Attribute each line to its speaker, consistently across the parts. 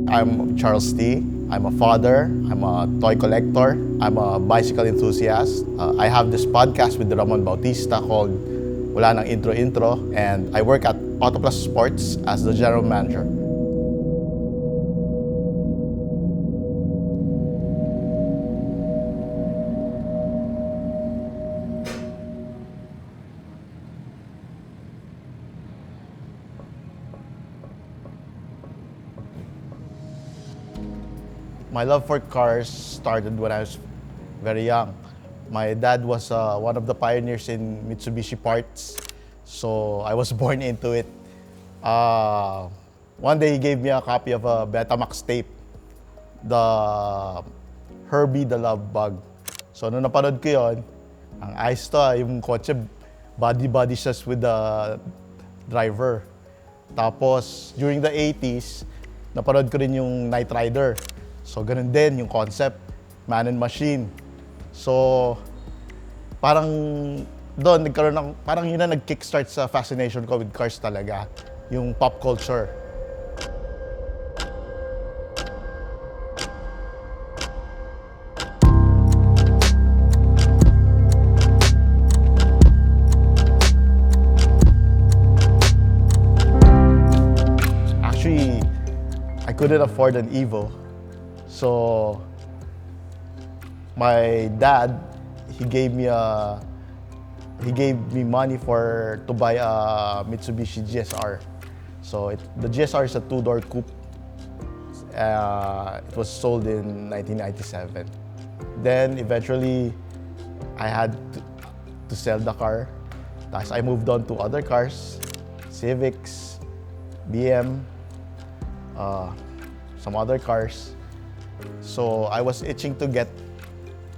Speaker 1: I'm Charles T. I'm a father, I'm a toy collector, I'm a bicycle enthusiast. I have this podcast with Ramon Bautista called Wala Nang Intro Intro, and I work at Autoplus Sports as the General Manager. My love for cars started when I was very young. My dad was one of the pioneers in Mitsubishi parts, so I was born into it. One day he gave me a copy of a Betamax tape, the Herbie the Love Bug. So nung napanood ko yun, ang ayos to, yung kotse, body shots with the driver. Tapos during the 80s, napanood ko rin yung Knight Rider. So ganun din yung concept, man and machine. So parang doon nagkaroon ng, parang yun na nag-kickstart sa fascination ko with cars talaga, yung pop culture. Actually, I couldn't afford an Evo. So my dad, he gave me money to buy a Mitsubishi GSR. So the GSR is a two-door coupe. It was sold in 1997. Then eventually, I had to sell the car. Tapos I moved on to other cars, Civics, BM, some other cars. So I was itching to get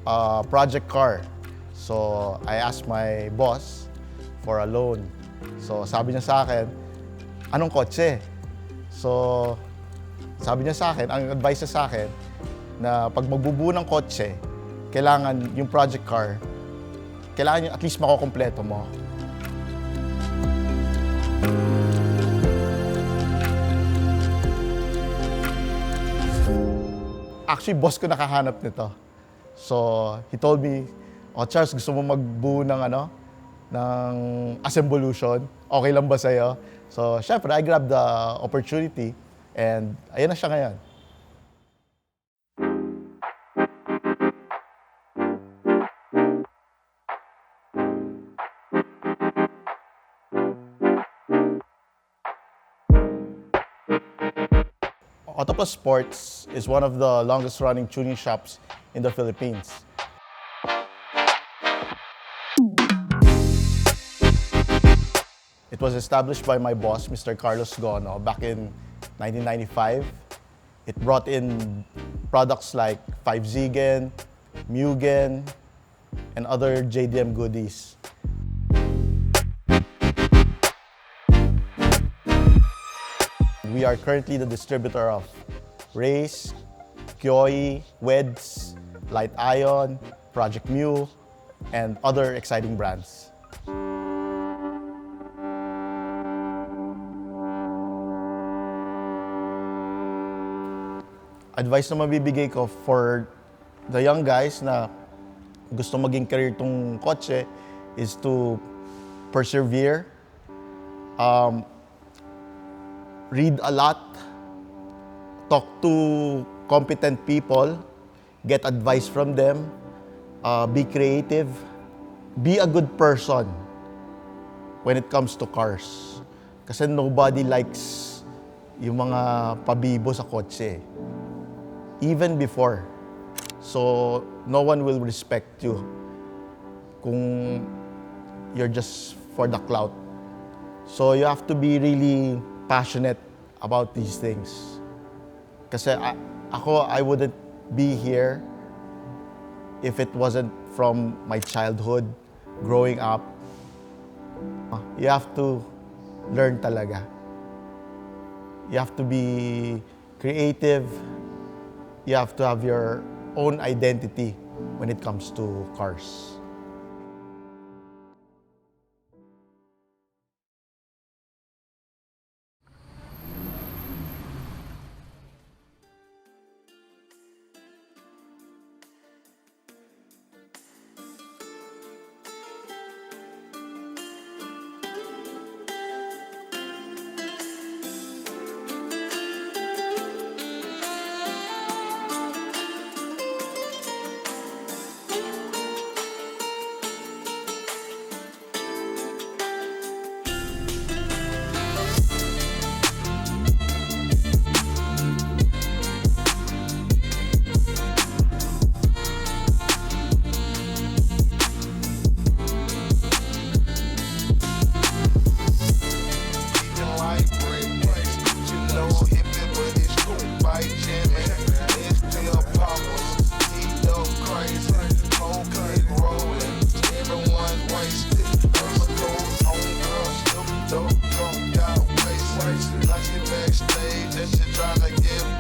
Speaker 1: a project car. So I asked my boss for a loan. So sabi niya sa akin, anong kotse? So sabi niya sa akin, ang advice niya sa akin, na pag magbubuo ng kotse, kailangan yung project car, kailangan yung at least makukompleto mo. Actually, boss ko nakahanap nito. So, he told me, "Oh, Charles, gusto mo magbuo ng ng Assemvolution? Okay lang ba sa'yo?" So, syempre, I grabbed the opportunity and ayun na siya ngayon. Autoplus Sports is one of the longest running tuning shops in the Philippines. It was established by my boss, Mr. Carlos back in 1995. It brought in products like 5-Ziegen, Mugen, and other JDM goodies. We are currently the distributor of Race, Kyoi, Weds, Light Ion, Project Mu, and other exciting brands. Advice na mabibigay ko for the young guys na gusto maging career tong kotse is to persevere, read a lot, talk to competent people, get advice from them, be creative, be a good person when it comes to cars. Kasi nobody likes yung mga pabibo sa kotse, even before. So no one will respect you kung you're just for the clout. So you have to be really passionate about these things. Kasi I wouldn't be here if it wasn't from my childhood, growing up. You have to learn talaga. You have to be creative. You have to have your own identity when it comes to cars.
Speaker 2: backstage, that shit tryna get